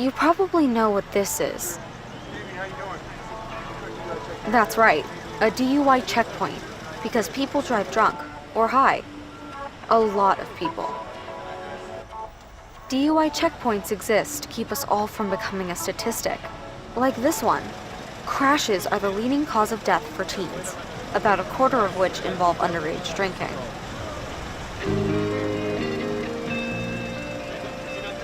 You probably know what this is. That's right, a DUI checkpoint, because people drive drunk or high. A lot of people. DUI checkpoints exist to keep us all from becoming a statistic. Like this one. Crashes are the leading cause of death for teens, about a quarter of which involve underage drinking.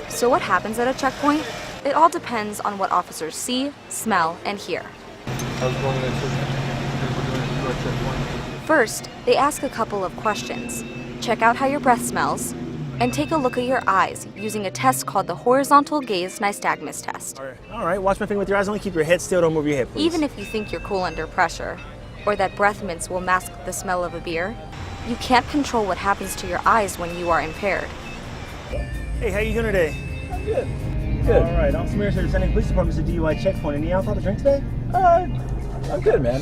So what happens at a checkpoint? It all depends on what officers see, smell, and hear. First, they ask a couple of questions. Check out how your breath smells, and take a look at your eyes using a test called the horizontal gaze nystagmus test. All right, watch my finger with your eyes, only keep your head still, don't move your head, please. Even if you think you're cool under pressure, or that breath mints will mask the smell of a beer, you can't control what happens to your eyes when you are impaired. Hey, how you doing today? I'm good. Good. All right, I'm Samir, sir. The San Diego Police Department's a DUI checkpoint. Any alcohol to drink today? I'm good, man.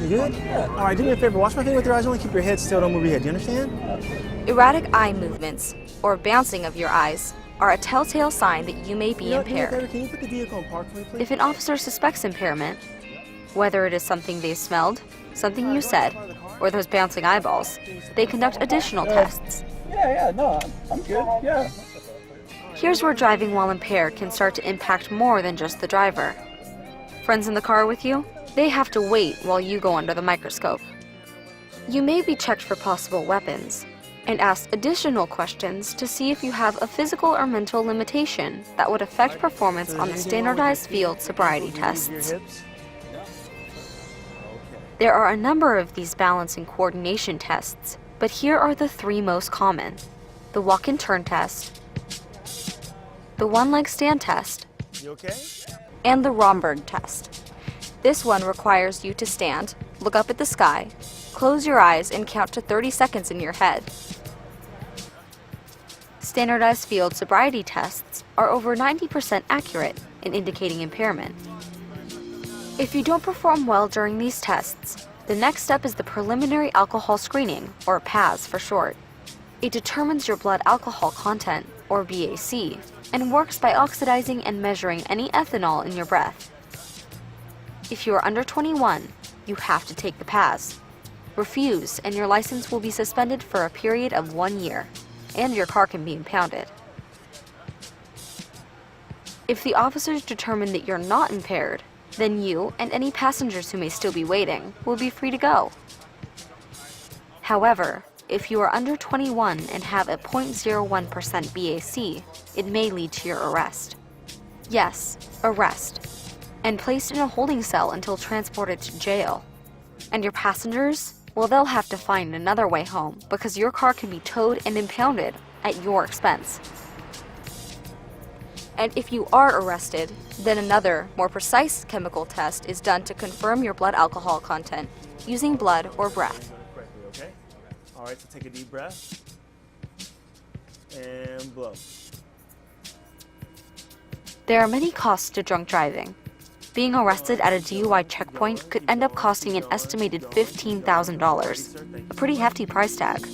You good? Yeah. All right, do me a favor. Watch my finger with your eyes. Only keep your head still. Don't move your head. Do you understand? Erratic eye movements, or bouncing of your eyes, are a telltale sign that you may be impaired. Can you put the vehicle in park for me, please? If an officer suspects impairment, whether it is something they smelled, something you said, or those bouncing eyeballs, they conduct additional tests. No, I'm good. Yeah. Here's where driving while impaired can start to impact more than just the driver. Friends in the car with you? They have to wait while you go under the microscope. You may be checked for possible weapons and asked additional questions to see if you have a physical or mental limitation that would affect performance on the standardized field sobriety tests. There are a number of these balance and coordination tests, but here are the three most common: the walk and turn test, the one-leg stand test, and the Romberg test. This one requires you to stand, look up at the sky, close your eyes, and count to 30 seconds in your head. Standardized field sobriety tests are over 90% accurate in indicating impairment. If you don't perform well during these tests, the next step is the preliminary alcohol screening, or PAS for short. It determines your blood alcohol content, or BAC, and works by oxidizing and measuring any ethanol in your breath. If you are under 21, you have to take the PAS. Refuse, and your license will be suspended for a period of 1 year, and your car can be impounded. If the officers determine that you're not impaired, then you and any passengers who may still be waiting will be free to go. However, if you are under 21 and have a 0.01% BAC, it may lead to your arrest. Yes, arrest. And placed in a holding cell until transported to jail. And your passengers? Well, they'll have to find another way home because your car can be towed and impounded at your expense. And if you are arrested, then another, more precise chemical test is done to confirm your blood alcohol content using blood or breath. Okay? All right, so take a deep breath and blow. There are many costs to drunk driving. Being arrested at a DUI checkpoint could end up costing an estimated $15,000, a pretty hefty price tag.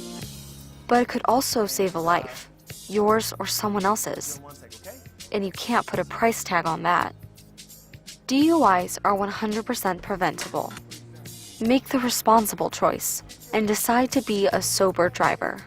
But it could also save a life, yours or someone else's. And you can't put a price tag on that. DUIs are 100% preventable. Make the responsible choice and decide to be a sober driver.